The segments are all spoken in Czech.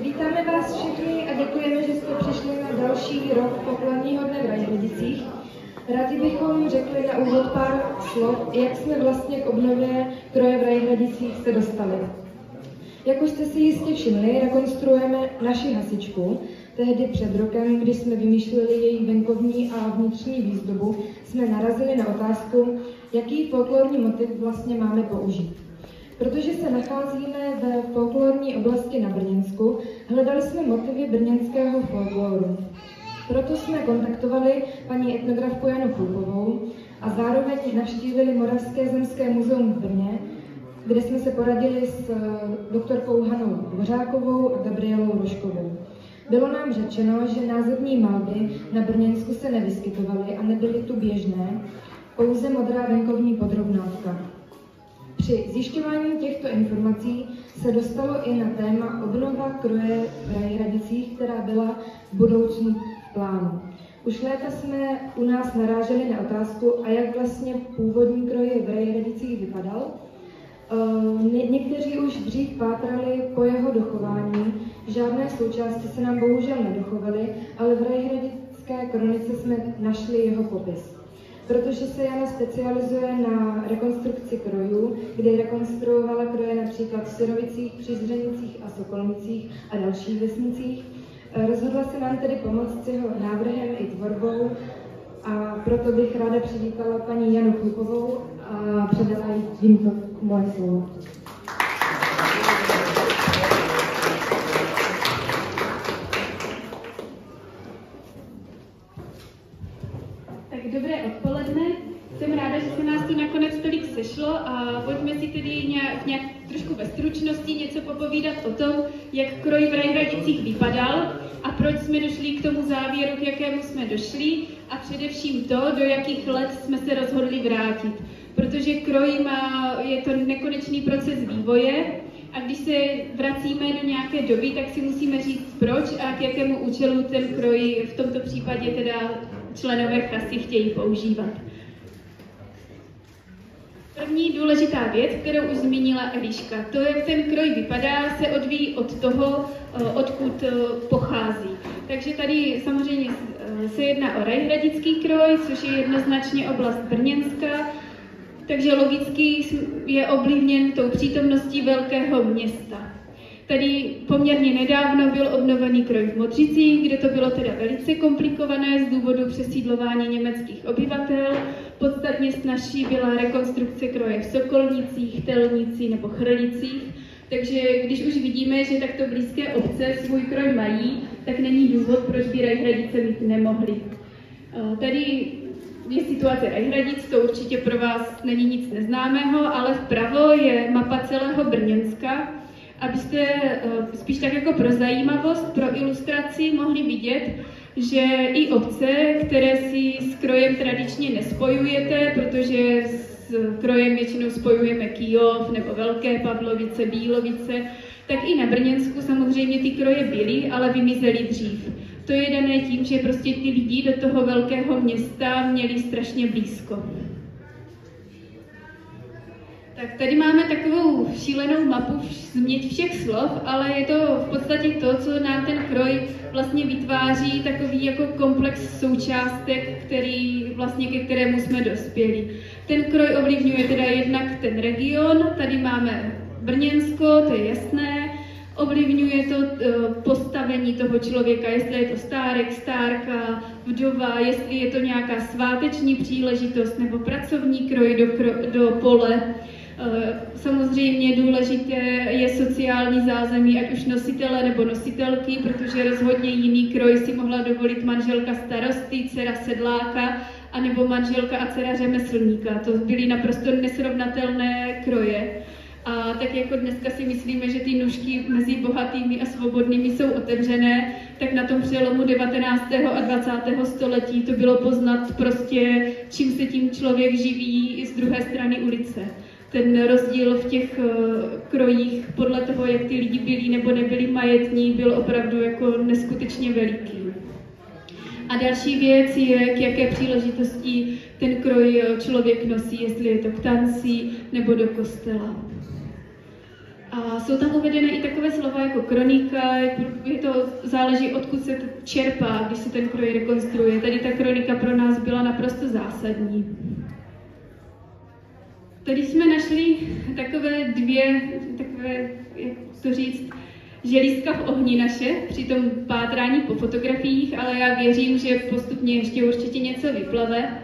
Vítáme vás všechny a děkujeme, že jste přišli na další rok Poklonního dne v Rajhradicích. Rádi bychom řekli na úvod pár slov, jak jsme vlastně k obnově kroje v Rajhradicích se dostali. Jak už jste si jistě všimli, rekonstruujeme naši hasičku. Tehdy před rokem, když jsme vymýšleli její venkovní a vnitřní výzdobu, jsme narazili na otázku, jaký folklorní motiv vlastně máme použít. Protože se nacházíme ve folklorní oblasti na Brněnsku, hledali jsme motivy brněnského folkloru. Proto jsme kontaktovali paní etnografku Janu Chlupovou a zároveň navštívili Moravské zemské muzeum v Brně, kde jsme se poradili s doktorkou Hanou Dvořákovou a Gabrielou Rožkovou. Bylo nám řečeno, že názorní malby na Brněnsku se nevyskytovaly a nebyly tu běžné, pouze modrá venkovní podrobnátka. Při zjišťování těchto informací se dostalo i na téma obnova kroje v Rajhradicích, která byla v budoucnu v plánu. Už léta jsme u nás naráželi na otázku, a jak vlastně původní kroj v Rajhradicích vypadal. Někteří už dřív pátrali po jeho dochování, žádné součásti se nám bohužel nedochovaly, ale v Rajhradické kronice jsme našli jeho popis. Protože se Jana specializuje na rekonstrukci krojů, kdy rekonstruovala kroje například v Syrovicích, Přizřenicích a Sokolnicích a dalších vesnicích, rozhodla se nám tedy pomoct s jeho návrhem i tvorbou, a proto bych ráda přivítala paní Janu Chlupovou a předala jí tímto moje slovo. Tak dobré odpoledne. Jsem ráda, že se nás tu nakonec tolik sešlo a pojďme si tedy nějak trošku ve stručnosti něco popovídat o tom, jak kroj v Rajhradicích vypadal a proč jsme došli k tomu závěru, k jakému jsme došli a především to, do jakých let jsme se rozhodli vrátit. Protože kroj je to nekonečný proces vývoje a když se vracíme do nějaké doby, tak si musíme říct proč a k jakému účelu ten kroj v tomto případě teda členové chasy chtějí používat. První důležitá věc, kterou už zmínila Eliška, to, jak ten kroj vypadá, se odvíjí od toho, odkud pochází. Takže tady samozřejmě se jedná o Rajhradický kroj, což je jednoznačně oblast Brněnska, takže logicky je ovlivněn tou přítomností velkého města. Tady poměrně nedávno byl obnovený kroj v Modřicích, kde to bylo teda velice komplikované z důvodu přesídlování německých obyvatel. Podstatně snazší byla rekonstrukce kroje v Sokolnicích, Telnici nebo Chrlicích. Takže když už vidíme, že takto blízké obce svůj kroj mají, tak není důvod, proč by Rajhradice mít nemohli. Tady je situace Rajhradic, to určitě pro vás není nic neznámého, ale vpravo je mapa celého Brněnska, abyste spíš tak jako pro zajímavost, pro ilustraci mohli vidět, že i obce, které si s krojem tradičně nespojujete, protože s krojem většinou spojujeme Kyjov nebo Velké Pavlovice, Bílovice, tak i na Brněnsku samozřejmě ty kroje byly, ale vymizely dřív. To je dané tím, že prostě ty lidi do toho velkého města měli strašně blízko. Tak tady máme takovou šílenou mapu změť všech slov, ale je to v podstatě to, co nám ten kroj vlastně vytváří, takový jako komplex součástek, ke kterému jsme dospěli. Ten kroj ovlivňuje teda jednak ten region, tady máme Brněnsko, to je jasné, ovlivňuje to postavení toho člověka, jestli je to stárek, stárka, vdova, jestli je to nějaká sváteční příležitost nebo pracovní kroj do pole. Samozřejmě důležité je sociální zázemí, ať už nositele nebo nositelky, protože rozhodně jiný kroj si mohla dovolit manželka starosty, dcera sedláka, anebo manželka a dcera řemeslníka. To byly naprosto nesrovnatelné kroje. A tak jako dneska si myslíme, že ty nůžky mezi bohatými a svobodnými jsou otevřené, tak na tom přelomu 19. a 20. století to bylo poznat prostě, čím se tím člověk živí z druhé strany ulice. Ten rozdíl v těch krojích podle toho, jak ty lidi byli nebo nebyli majetní, byl opravdu jako neskutečně veliký. A další věc je, k jaké příležitosti ten kroj člověk nosí, jestli je to k tanci nebo do kostela. A jsou tam uvedeny i takové slova jako kronika, záleží, odkud se to čerpá, když se ten kroj rekonstruuje. Tady ta kronika pro nás byla naprosto zásadní. Tady jsme našli takové jak to říct, želízka v ohni naše, při tom pátrání po fotografiích, ale já věřím, že postupně ještě určitě něco vyplave.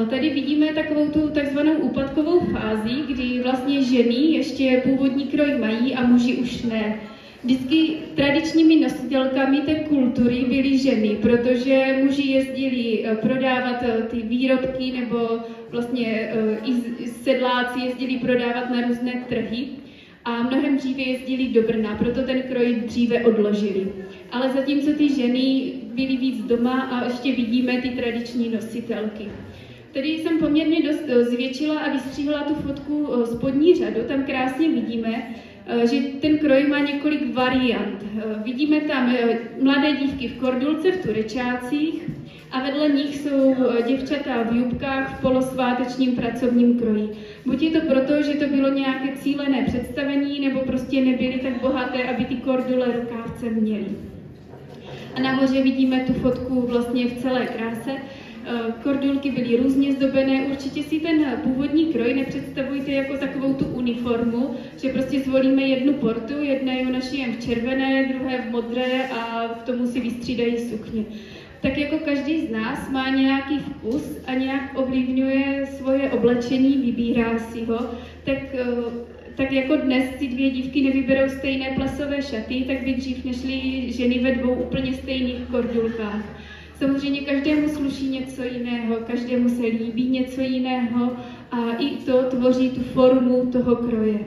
Tady vidíme takovou tu takzvanou úpadkovou fázi, kdy vlastně ženy ještě původní kroj mají a muži už ne. Vždycky tradičními nositelkami té kultury byly ženy, protože muži jezdili prodávat ty výrobky nebo vlastně i sedláci jezdili prodávat na různé trhy a mnohem dříve jezdili do Brna, proto ten kroj dříve odložili. Ale zatímco ty ženy byly víc doma a ještě vidíme ty tradiční nositelky. Tady jsem poměrně dost zvětšila a vystříhla tu fotku spodní řadu, tam krásně vidíme, že ten kroj má několik variant. Vidíme tam mladé dívky v kordulce, v turečácích a vedle nich jsou děvčata v jubkách v polosvátečním pracovním kroji. Buď je to proto, že to bylo nějaké cílené představení, nebo prostě nebyly tak bohaté, aby ty kordule rukávce měly. A nahoře vidíme tu fotku vlastně v celé kráse. Kordulky byly různě zdobené, určitě si ten původní kroj nepředstavujte jako takovou tu uniformu, že prostě zvolíme jednu portu, jedné ju našijeme v červené, druhé v modré a k tomu si vystřídají sukně. Tak jako každý z nás má nějaký vkus a nějak ovlivňuje svoje oblečení, vybírá si ho, tak jako dnes ty dvě dívky nevyberou stejné plasové šaty, tak by dřív nešly ženy ve dvou úplně stejných kordulkách. Samozřejmě každému sluší něco jiného, každému se líbí něco jiného a i to tvoří tu formu toho kroje.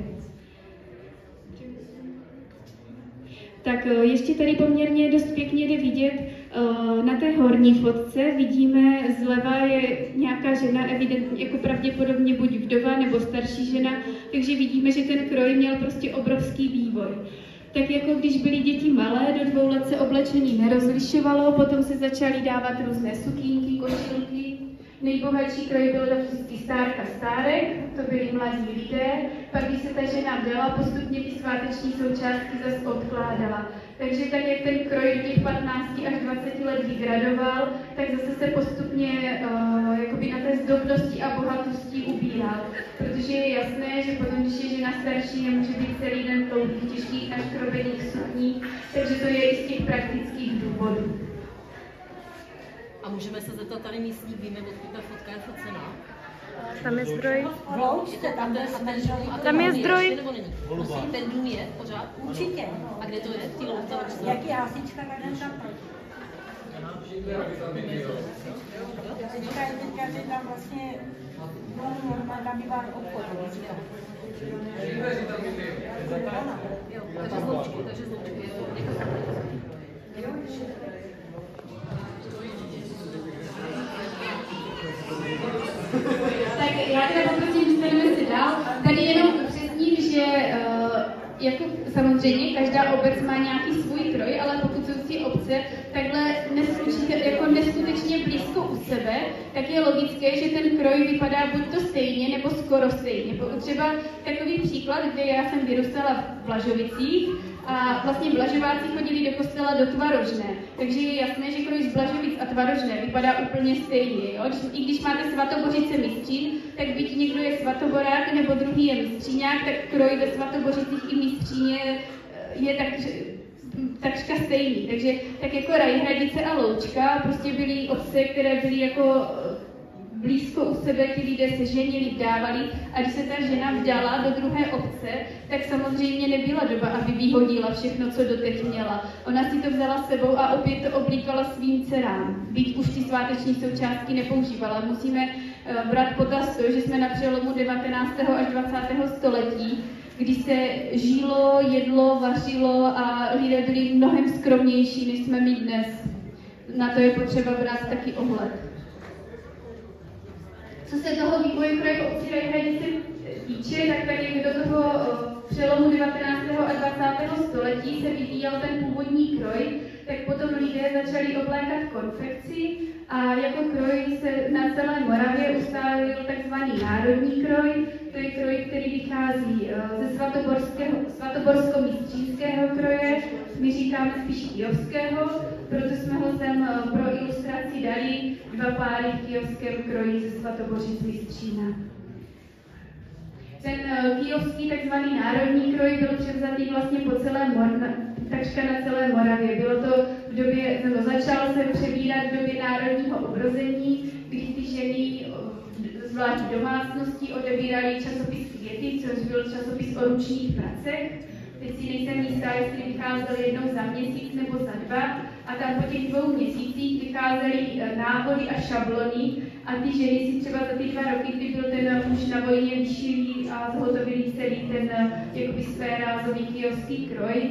Tak ještě tady poměrně dost pěkně jde vidět, na té horní fotce vidíme, zleva je nějaká žena, evidentně jako pravděpodobně buď vdova nebo starší žena, takže vidíme, že ten kroj měl prostě obrovský vývoj. Tak jako když byly děti malé, do 2 let se oblečení nerozlišovalo, potom se začaly dávat různé sukínky, košilky. Nejbohatší kroj byl vždycky stárka stárek, to byli mladí lidé, pak když se ta žena vdala, postupně ty sváteční součástky zase odkládala. Takže tak, jak ten kroj do těch 15 až 20 let vygradoval, tak zase se postupně jakoby na té zdobnosti a bohatosti ubíral. Protože je jasné, že potom, když je žena starší, nemůže být celý den v dlouhých, těžkých až krobených sukních, takže to je i z těch praktických důvodů. A můžeme se zeptat tady místních, víme, odkud ta fotka je focená? Tam je zdroj. Tam je zdroj. Ten dům je pořád? Určitě. A kde to je? Ty louce? Jak je hasička, tak jen tam proti. Hasička je teďka, že tam vlastně tam bývá obchod. Takže zloučky. Tak já teda poprosím, dostaneme si dál. Tady jenom upřesním, že jako samozřejmě každá obec má nějaký svůj kroj, ale pokud jsou si obce takhle neskutečně blízko u sebe, tak je logické, že ten kroj vypadá buď to stejně, nebo skoro stejně. Třeba takový příklad, kde já jsem vyrůstala v Blažovicích, a vlastně Blažováci chodili do kostela do Tvarožné, takže je jasné, že kroj z Blažovic a Tvarožné vypadá úplně stejně. Jo? I když máte Svatobořice Mistřín, tak byť někdo je svatoborák nebo druhý je mistříňák, tak kroj ve Svatobořicích i Mistříně je takřka stejný. Takže tak jako Rajhradice a Loučka prostě byly obce, které byly jako blízko u sebe, ti lidé se ženili, vdávali a když se ta žena vdala do druhé obce, tak samozřejmě nebyla doba, aby vyhodila všechno, co doteď měla. Ona si to vzala s sebou a opět to oblíkala svým dcerám. Byť už ty sváteční součástky nepoužívala. Musíme brát potaz to, že jsme na přelomu 19. až 20. století, kdy se žilo, jedlo, vařilo a lidé byli mnohem skromnější, než jsme my dnes. Na to je potřeba brát taky ohled. Co se toho vývoje kroje obcí Rajhradice týče, tak jak do toho přelomu 19. a 20. století se vyvíjel ten původní kroj, tak potom lidé začali oblékat konfekci a jako kroj se na celé Moravě ustálil takzvaný národní kroj. To je kroj, který vychází ze svatoborsko-mistřínského kroje, my říkáme spíš kyjovského, proto jsme ho sem pro ilustraci dali 2 páry v kyjovském kroji ze Svatoboří z Mistřína. Ten kyjovský takzvaný národní kroj byl převzatý vlastně po celé takřka na celé Moravě. Bylo to v době, nebo začal se přebírat v době národního obrození, kdy ty ženy zvlášť domácností odebírali časopis Květy, což byl časopis o ručních pracech. Teď si nejsem jistá, jestli vycházel jednou za měsíc nebo za 2, a tam po těch 2 měsících vycházely návody a šablony a ty ženy si třeba za ty 2 roky, kdy byl ten muž na vojně, vyšili a zhotovili celý ten jakoby svérázový kyjovský kroj.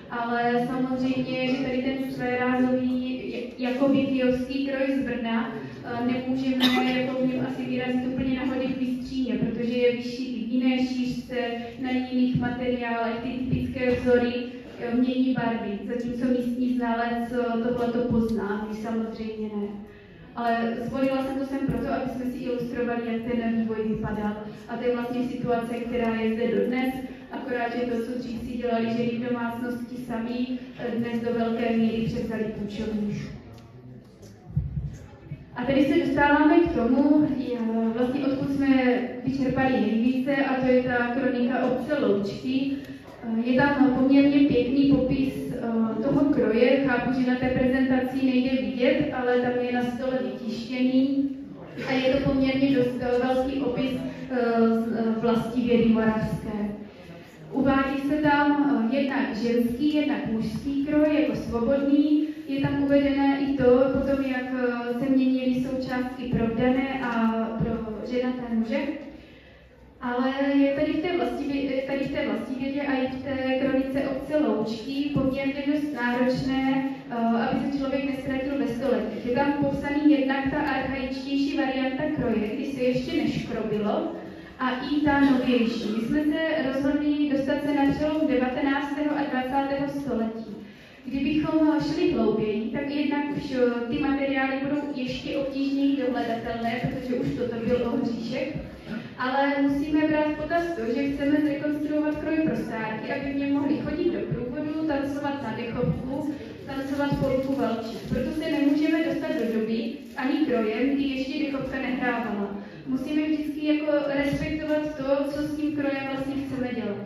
Ale samozřejmě, že tady ten svérázový jakoby kyjovský kroj z Brna nemůžeme jako v něm asi vyrazit úplně na hody v Bystříně, protože je vyšší v jiné šířce, na jiných materiálech, ty typické vzory mění barvy, zatímco místní znalec tohleto pozná, my samozřejmě ne. Ale zvolila jsem to sem proto, aby jsme si ilustrovali, jak ten vývoj vypadal. A to je vlastně situace, která je zde dodnes, akorát, že to, co dřív si dělali ženy v domácnosti sami, dnes do velké míry převzali půjčovní. A tady se dostáváme k tomu, vlastně odkud jsme vyčerpali nejvíce, a to je ta kronika obce Loučky. Je tam poměrně pěkný popis toho kroje, chápu, že na té prezentaci nejde vidět, ale tam je na stole vytištěný a je to poměrně dost velký opis vlastivědy moravské. Uvádí se tam jednak ženský, jednak mužský kroj jako svobodný, je tam uvedené i to, potom jak se měnily součástky pro vdané a pro ženaté muže. Ale je tady v té vlastivědě a i v té kronice obce Loučky poměrně dost náročné, aby se člověk neztratil ve stoletích. Je tam popsaný jednak ta archaičtější varianta kroje, kdy se ještě neškrobilo, a i ta novější. My jsme se rozhodli dostat se na přelom 19. a 20. století. Kdybychom šli hlouběji, tak jednak už ty materiály budou ještě obtížněji dohledatelné, protože už toto byl ohříšek. Ale musíme brát v potaz to, že chceme zrekonstruovat kroj pro stárky, aby v něm mohli chodit do průvodu, tancovat na dechovku, tancovat polku valčí. Proto se nemůžeme dostat do doby ani krojem, kdy ještě dechovka nehrávala. Musíme vždycky jako respektovat to, co s tím krojem vlastně chceme dělat.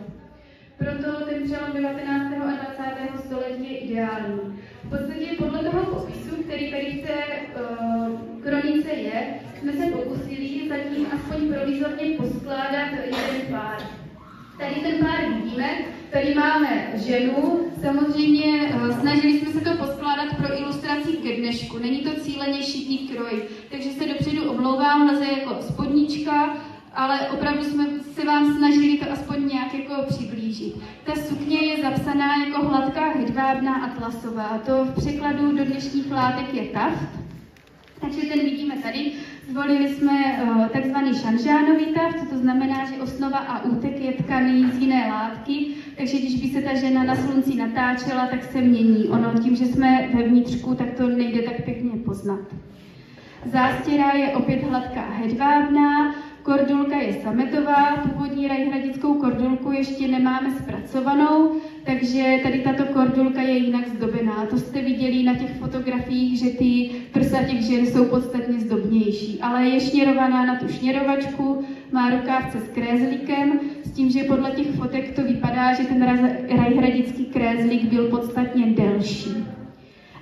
Proto ten přelom 19. a 20. století je ideální. V podstatě podle toho popisu, který tady v té kronice je, jsme se pokusili zatím aspoň provizorně poskládat jeden pár. Tady ten pár vidíme, tady máme ženu, samozřejmě snažili jsme se to poskládat pro ilustraci ke dnešku, není to cíleně šitý kroj, takže se dopředu omlouvám, lze jako spodnička, ale opravdu jsme se vám snažili to aspoň nějak jako přiblížit. Ta sukně je zapsaná jako hladká hedvábná atlasová, to v překladu do dnešních látek je taft. Takže ten vidíme tady. Zvolili jsme takzvaný šanžánový taft, to znamená, že osnova a útek je tkaný z jiné látky, takže když by se ta žena na slunci natáčela, tak se mění. Ono tím, že jsme vevnitřku, tak to nejde tak pěkně poznat. Zástěra je opět hladká hedvábná, kordulka je sametová, původní rajhradickou kordulku ještě nemáme zpracovanou, takže tady tato kordulka je jinak zdobená. To jste viděli na těch fotografiích, že ty prsa těch žen jsou podstatně zdobnější, ale je šněrovaná na tu šněrovačku, má rukávce s krézlíkem, s tím, že podle těch fotek to vypadá, že ten rajhradický krézlík byl podstatně delší.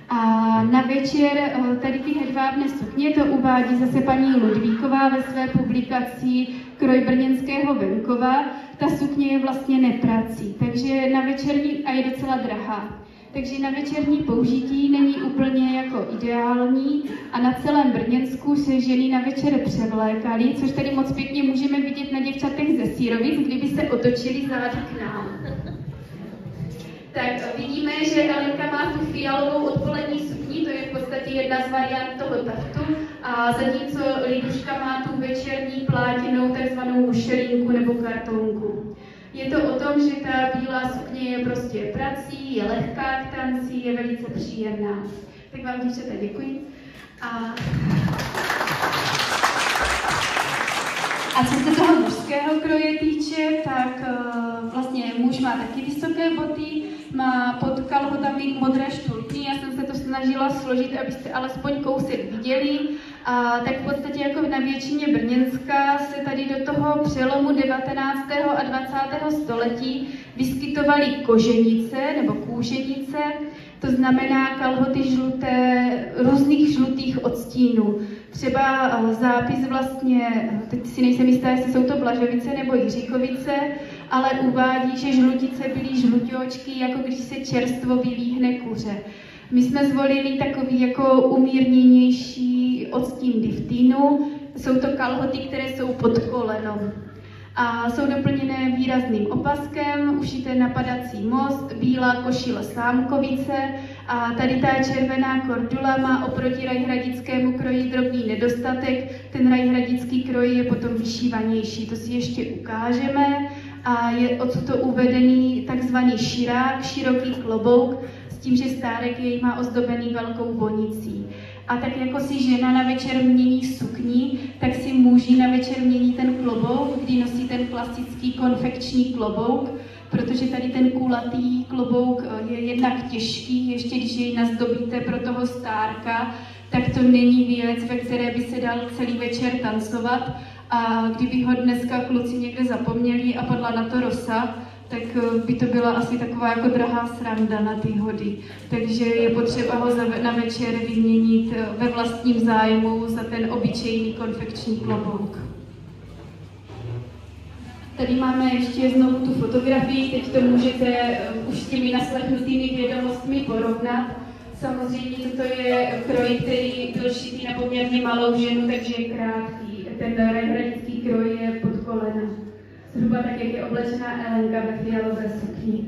A na večer tady ty hedvábné sukně, to uvádí zase paní Ludvíková ve své publikaci Kroj brněnského venkova. Ta sukně je vlastně neprací, takže na večerní, a je docela drahá. Takže na večerní použití není úplně jako ideální a na celém Brněnsku se ženy na večer převlékaly, což tady moc pěkně můžeme vidět na děvčatech ze Sírovic, kdyby se otočili zády k nám. Tak vidíme, že Elenka má tu fialovou odpolední sukni, to je v podstatě jedna z variant toho taftu, a zatímco Liduška má tu večerní plátěnou takzvanou mušelinku nebo kartonku. Je to o tom, že ta bílá sukně je prostě prací, je lehká k tanci, je velice příjemná. Tak vám, děvčata, děkuji. A co se toho mužského kroje týče, tak vlastně muž má taky vysoké boty, má pod kalhotami modré štulky. Já jsem se to snažila složit, abyste alespoň kousek viděli. A tak v podstatě jako na většině Brněnska se tady do toho přelomu 19. a 20. století vyskytovaly koženice nebo kůženice, to znamená kalhoty žluté, různých žlutých odstínů. Třeba zápis vlastně, teď si nejsem jistá, jestli jsou to Blažovice nebo Jiříkovice, ale uvádí, že žlutice byly žluťočky, jako když se čerstvo vylíhne kuře. My jsme zvolili takový jako umírněnější odstín diftínu. Jsou to kalhoty, které jsou pod kolenom. A jsou doplněné výrazným opaskem, ušité napadací most, bílá košile sámkovice a tady ta červená kordula má oproti rajhradickému kroji drobný nedostatek. Ten rajhradický kroj je potom vyšívanější, to si ještě ukážeme. A je odsud uvedený takzvaný širák, široký klobouk, s tím, že stárek jej má ozdobený velkou vonicí. A tak jako si žena na večer mění sukni, tak si muži na večer mění ten klobouk, kdy nosí ten klasický konfekční klobouk, protože tady ten kulatý klobouk je jednak těžký, ještě když jej nazdobíte pro toho stárka, tak to není věc, ve které by se dal celý večer tancovat. A kdyby ho dneska kluci někde zapomněli a padla na to rosa, tak by to byla asi taková jako drahá sranda na ty hody. Takže je potřeba ho na večer vyměnit ve vlastním zájmu za ten obyčejný konfekční klobouk. Tady máme ještě znovu tu fotografii, teď to můžete už s těmi naslechnutými vědomostmi porovnat. Samozřejmě toto je kroj, který byl šitý na poměrně malou ženu, takže je krátký. Ten rajhradický kroj je pod kolena. Zhruba tak, jak je oblečená Elenka ve fialové sukni.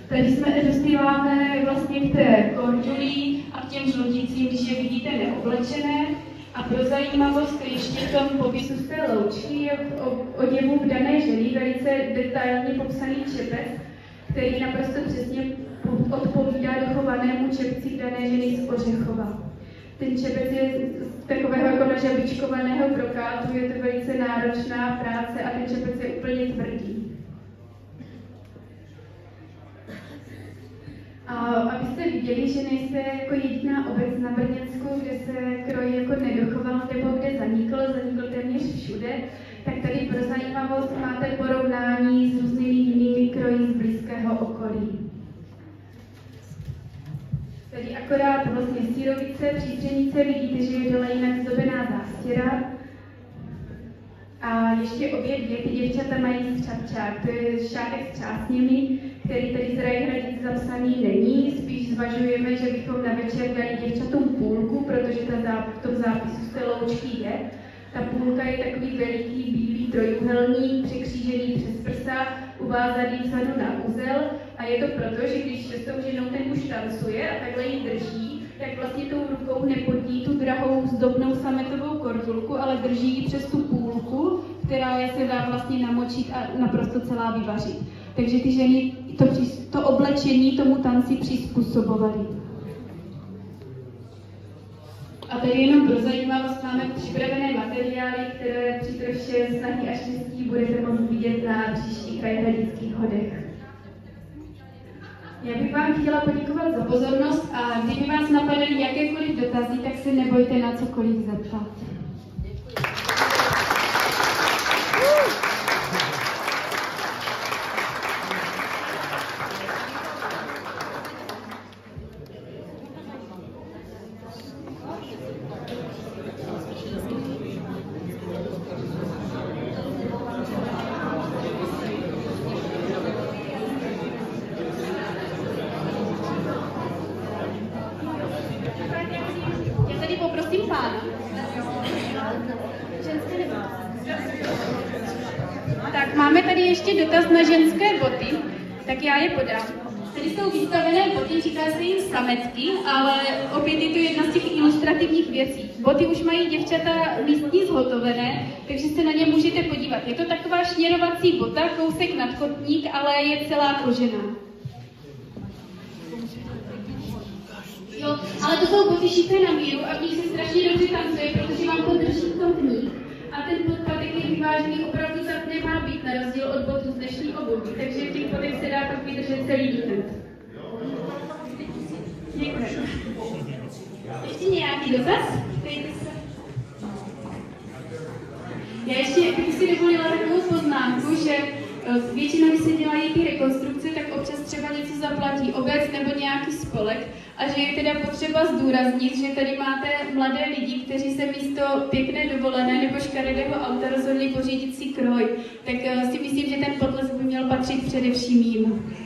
Tady jsme dostíváme vlastně k té korduli a k těm žluticím, když je vidíte neoblečené. A pro zajímavost ještě v tom popisu z té loučky je v oděvu dané ženy velice detailně popsaný čepec, který naprosto přesně odpovídá dochovanému čepci dané ženy z Ořechova. Ten čepec je z takového jako nažabičkovaného brokátu, je to velice náročná práce a ten čepec je úplně tvrdý. A abyste viděli, že nejste jako jediná obec na Brněnsku, kde se kroj jako nedochoval nebo kde zanikl téměř všude, tak tady pro zajímavost máte porovnání s různými jinými kroji z blízkého okolí. Tady akorát vlastně sírovice, přístřenice, vidíte, že je dole jinak zdobená zástěra. A ještě obě dvě ty děvčata mají střapčák, to je šátek s třásněmi, který tady z Rajhradic zapsaný není, spíš zvažujeme, že bychom na večer dali děvčatům půlku, protože v tom zápisu z té loučky je. Ta půlka je takový veliký bílý trojúhelník, překřížený přes prsa, uvázaný vzadu na úzel a je to proto, že když s tou ženou ten muž tancuje a takhle ji drží, tak vlastně tou rukou nepotí tu drahou zdobnou sametovou kordulku, ale drží ji přes tu půlku, která je se dá vlastně namočit a naprosto celá vyvařit. Takže ty ženy to oblečení tomu tanci přizpůsobovaly. A tady jenom pro zajímavost máme připravené materiály, které při troše snahy a štěstí budete moct vidět na příštích rajhradických hodech. Já bych vám chtěla poděkovat za pozornost a kdyby vás napadaly jakékoliv dotazy, tak se nebojte na cokoliv zeptat. Tak máme tady ještě dotaz na ženské boty, tak já je podám. Tady jsou vystavené boty, říká se jim sametky, ale opět je to jedna z těch ilustrativních věcí. Boty už mají děvčata místní zhotovené, takže se na ně můžete podívat. Je to taková šněrovací bota, kousek nadkotník, ale je celá kožená. Jo, ale to jsou boty šité na míru a v nich se strašně dobře tancuje, protože vám podrží kotník. A ten podpatek je vyvážený, opravdu tak nemá být, na rozdíl od botů z dnešní obuvi, takže v těch botech se dá pak vydržet celý víkend. Děkuji. Ještě nějaký dotaz? Já ještě bych si dovolila takovou poznámku, že většinou, když se dělají ty rekonstrukce, tak občas třeba něco zaplatí obec nebo nějaký spolek a že je teda potřeba zdůraznit, že tady máte mladé lidi, kteří se místo pěkné dovolené nebo škaredého auta rozhodli pořídit si kroj. Tak si myslím, že ten potlesk by měl patřit především jim.